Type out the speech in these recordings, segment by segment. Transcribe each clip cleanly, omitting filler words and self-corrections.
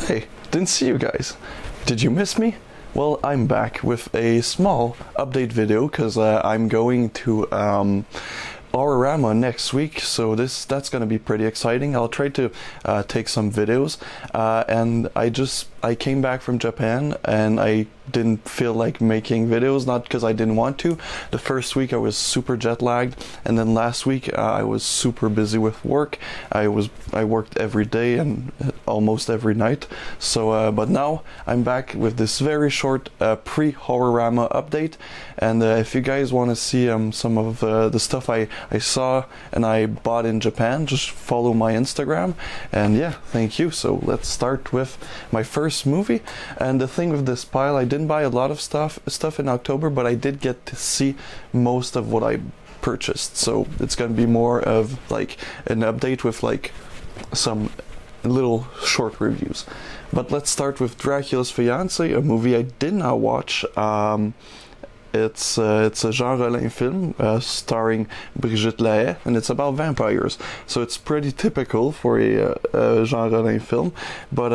Hey, didn't see you guys. Did you miss me? Well, I'm back with a small update video because I'm going to Aurorama next week, so that's gonna be pretty exciting. I'll try to take some videos, and I came back from Japan and I didn't feel like making videos, not because I didn't want to. The first week I was super jet lagged, and then last week I was super busy with work. I worked every day and almost every night. So but now I'm back with this very short pre-Horrorama update, and if you guys want to see some of the stuff I saw and I bought in Japan, just follow my Instagram. And yeah, thank you. So let's start with my first movie. And the thing with this pile, I didn't buy a lot of stuff in October, but I did get to see most of what I purchased. So it's gonna be more of like an update with like some little short reviews. But let's start with Dracula's Fiancé, a movie I did not watch. It's a Jean-Rollin film starring Brigitte Lahaie, and it's about vampires. So it's pretty typical for a Jean-Rollin film, but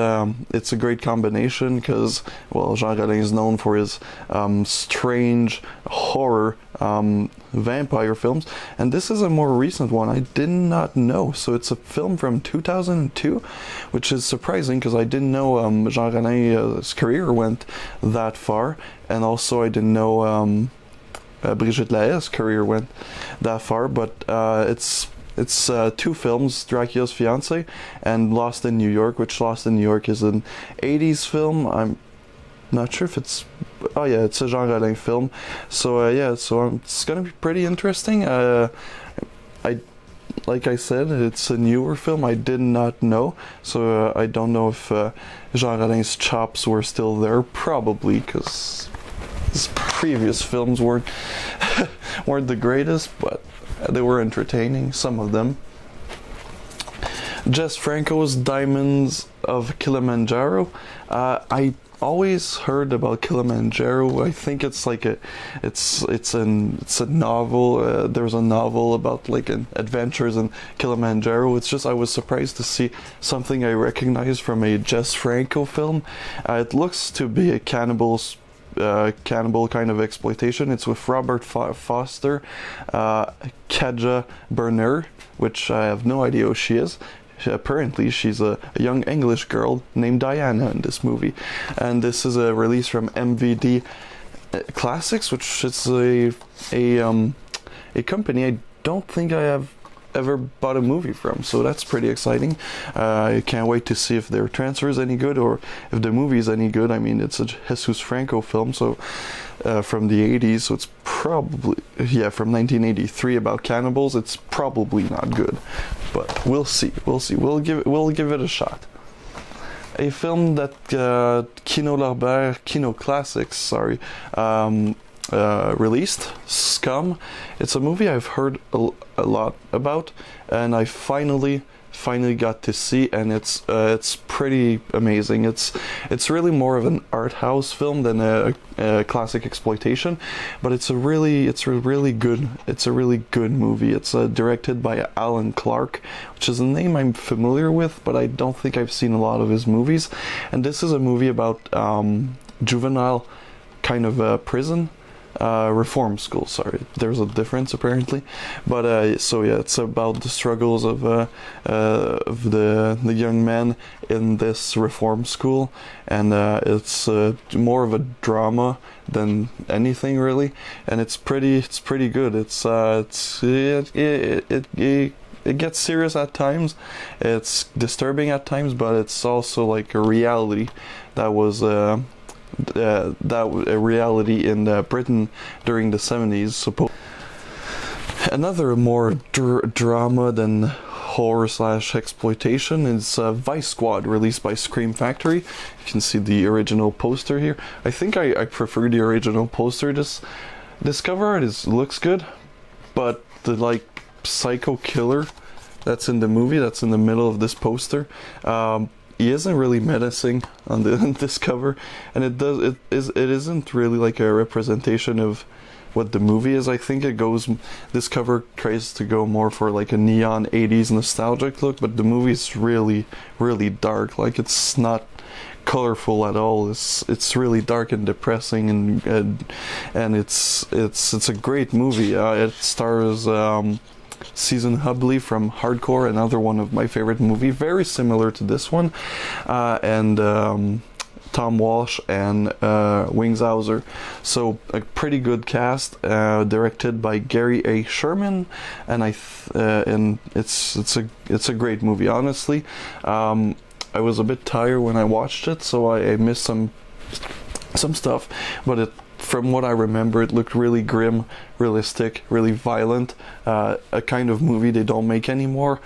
it's a great combination because, well, Jean-Rollin is known for his strange horror vampire films, and this is a more recent one I did not know. So it's a film from 2002, which is surprising because I didn't know Jean-Rollin's career went that far, and also I didn't know Brigitte Lahaie's career went that far. But it's two films, Dracula's Fiancé and Lost in New York, which Lost in New York is an 80s film. I'm not sure if it's... Oh yeah, it's a Jean-Rollin film. So yeah, so it's gonna be pretty interesting. Like I said, it's a newer film I did not know, so I don't know if Jean-Rollin's chops were still there. Probably, because his previous films weren't the greatest, but they were entertaining, some of them. Jess Franco's Diamonds of Kilimanjaro. I always heard about Kilimanjaro. I think it's like it's a novel. There's a novel about like adventures in Kilimanjaro. It's just I was surprised to see something I recognize from a Jess Franco film. It looks to be a cannibal kind of exploitation. It's with Robert Foster, Kaja Berner, which I have no idea who she is. Apparently she's a young English girl named Diana in this movie, and this is a release from MVD Classics, which is a company I don't think I have ever bought a movie from, so that's pretty exciting. I can't wait to see if their transfer is any good or if the movie is any good. I mean, it's a Jesus Franco film, so from the 80s, so it's probably, yeah, from 1983, about cannibals. It's probably not good, but we'll see. We'll give it a shot. A film that Kino Classics, released, Scum. It's a movie I've heard a lot about, and I finally got to see, and it's pretty amazing. It's really more of an art house film than a classic exploitation, but it's a really good movie. It's directed by Alan Clark, which is a name I'm familiar with, but I don't think I've seen a lot of his movies. And this is a movie about juvenile kind of prison. Reform school, sorry, there's a difference apparently, but so yeah, it's about the struggles of the young men in this reform school, and it's more of a drama than anything really, and it's pretty good. It gets serious at times, it's disturbing at times, but it's also like a reality that was a reality in Britain during the 70s. Another more drama than horror / exploitation is Vice Squad, released by Scream Factory. You can see the original poster here. I think I prefer the original poster. This cover art looks good, but the like psycho killer that's in the movie, that's in the middle of this poster, he isn't really menacing on this cover, and it isn't really like a representation of what the movie is. I think it goes, this cover tries to go more for like a neon 80s nostalgic look, but the movie is really, really dark. Like, it's not colorful at all. It's really dark and depressing, and it's a great movie. It stars Season Hubley from Hardcore, another one of my favorite movies, very similar to this one, and Tom Walsh and Wings Hauser. So a pretty good cast, directed by Gary A. Sherman, and and it's a great movie. Honestly, I was a bit tired when I watched it, so I missed some stuff, but from what I remember, it looked really grim, realistic, really violent, a kind of movie they don't make anymore,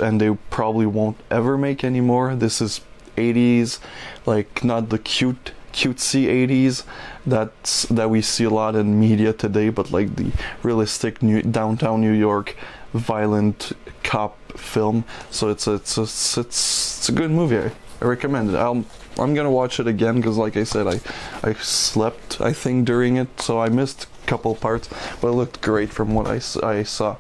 and they probably won't ever make anymore. This is 80s, like not the cutesy 80s that we see a lot in media today, but like the realistic downtown New York violent cop film. So it's a good movie. I recommend it. I'm gonna watch it again because, like I said, I slept, I think, during it, so I missed a couple parts, but it looked great from what I saw.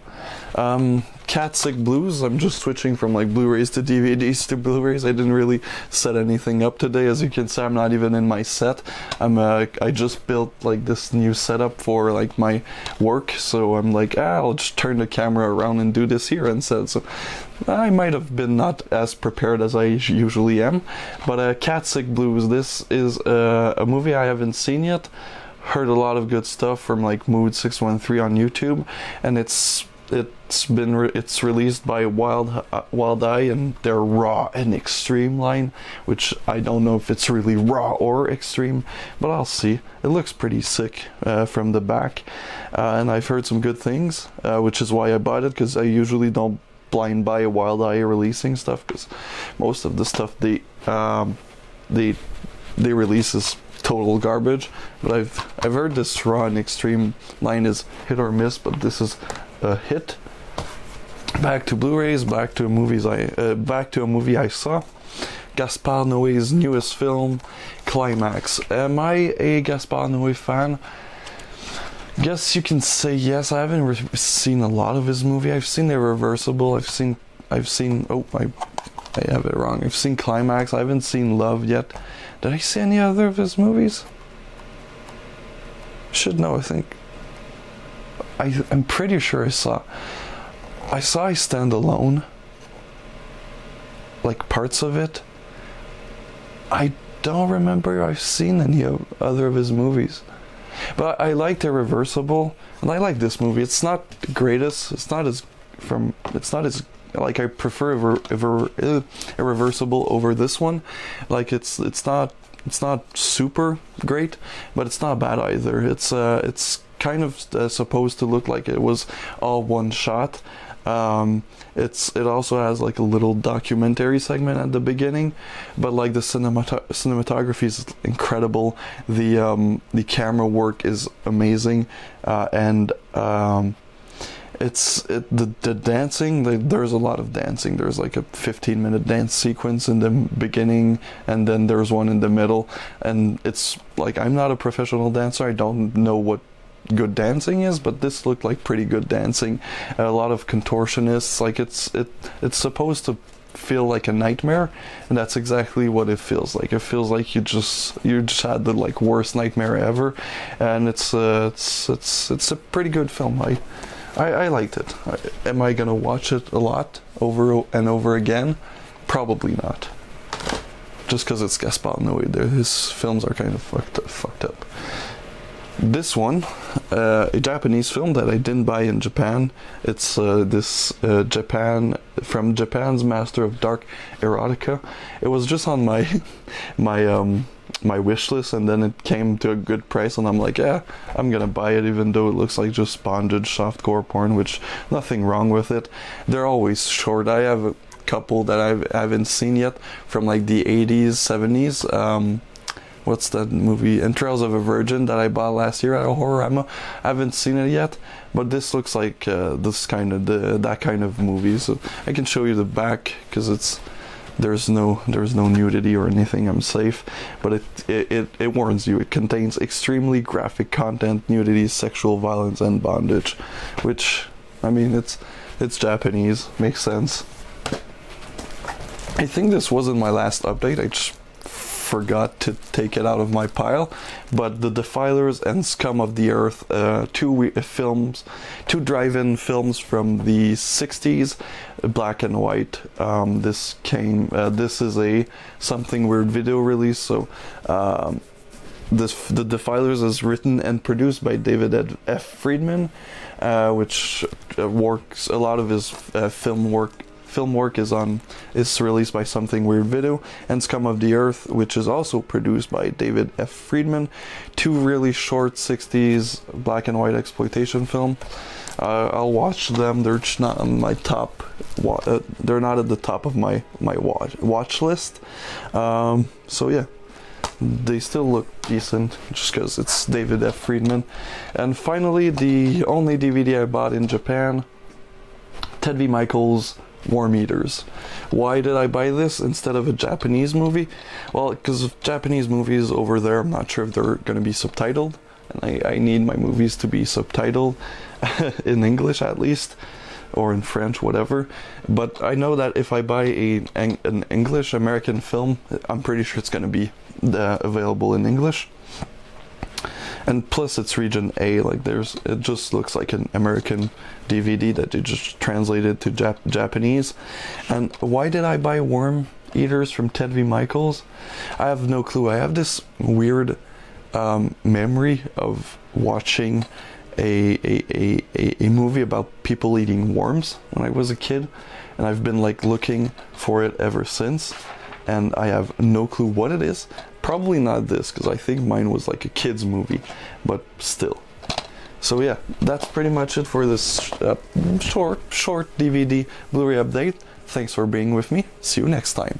Cat Sick Blues, I'm just switching from like Blu-rays to DVDs to Blu-rays. I didn't really set anything up today. As you can see, I'm not even in my set. I just built like this new setup for like my work, so I'm like, I'll just turn the camera around and do this here instead. So I might have been not as prepared as I usually am. But Cat Sick Blues, this is a movie I haven't seen yet. Heard a lot of good stuff from like Mood 613 on YouTube, and it's released by Wild Eye and their Raw and Extreme line, which I don't know if it's really raw or extreme, but I'll see. It looks pretty sick from the back, and I've heard some good things, which is why I bought it, because I usually don't blind buy Wild Eye releasing stuff, because most of the stuff they release is total garbage. But I've heard this Raw and Extreme line is hit or miss, but this is a hit. Back to Blu-rays, back to a movie I saw. Gaspar Noé's newest film, Climax. Am I a Gaspar Noé fan? Guess you can say yes. I haven't seen a lot of his movie. I've seen Irreversible. I've seen. Oh, I have it wrong. I've seen Climax. I haven't seen Love yet. Did I see any other of his movies? Should know. I think. I'm pretty sure I saw I Stand Alone, like parts of it. I don't remember I've seen any other of his movies, but I liked Irreversible, and I like this movie. It's not the greatest. It's not as like, I prefer Irreversible over this one. Like, it's not super great, but it's not bad either. It's kind of supposed to look like it was all one shot. It also has like a little documentary segment at the beginning, but like the cinematography is incredible. The camera work is amazing, and the dancing. There's a lot of dancing. There's like a 15-minute dance sequence in the beginning, and then there's one in the middle. And it's like, I'm not a professional dancer. I don't know what good dancing is, but this looked like pretty good dancing. A lot of contortionists. Like, it's supposed to feel like a nightmare, and that's exactly what it feels like. It feels like you just had the like worst nightmare ever, and it's a pretty good film. I liked it. Am I gonna watch it a lot over and over again? Probably not. Just because it's Gaspar Noé, his films are kind of fucked up. This one, a Japanese film that I didn't buy in Japan. It's from Japan's Master of Dark Erotica. It was just on my wish list, and then it came to a good price, and I'm like, yeah, I'm gonna buy it, even though it looks like just bondage softcore porn, which nothing wrong with it. They're always short. I have a couple that I haven't seen yet from like the 80s, 70s. What's that movie? Entrails of a Virgin that I bought last year at a Horrorama. I haven't seen it yet, but this looks like that kind of movie. So I can show you the back, because it's there's no nudity or anything. I'm safe, but it warns you. It contains extremely graphic content, nudity, sexual violence, and bondage, which, I mean, it's Japanese, makes sense. I think this wasn't my last update. I just forgot to take it out of my pile, but The Defilers and Scum of the Earth, two drive-in films from the 60s, black and white. This is a Something Weird video release, so The Defilers is written and produced by David F. Friedman, which works a lot of his film work is released by Something Weird Video, and Scum of the Earth, which is also produced by David F. Friedman. Two really short 60s black and white exploitation film. I'll watch them. They're just not on my top. They're not at the top of my watch list. So yeah, they still look decent just because it's David F. Friedman. And finally, the only DVD I bought in Japan, Ted V. Michaels' Worm Eaters. Why did I buy this instead of a Japanese movie? Well, because Japanese movies over there, I'm not sure if they're going to be subtitled, and I need my movies to be subtitled in English at least, or in French, whatever. But I know that if I buy an English American film, I'm pretty sure it's going to be available in English. And plus it's region A, like it just looks like an American DVD that they just translated to Japanese. And why did I buy Worm Eaters from Ted V. Michaels? I have no clue. I have this weird memory of watching a movie about people eating worms when I was a kid, and I've been like looking for it ever since, and I have no clue what it is. Probably not this, because I think mine was like a kid's movie, but still. So yeah, that's pretty much it for this short DVD Blu-ray update. Thanks for being with me. See you next time.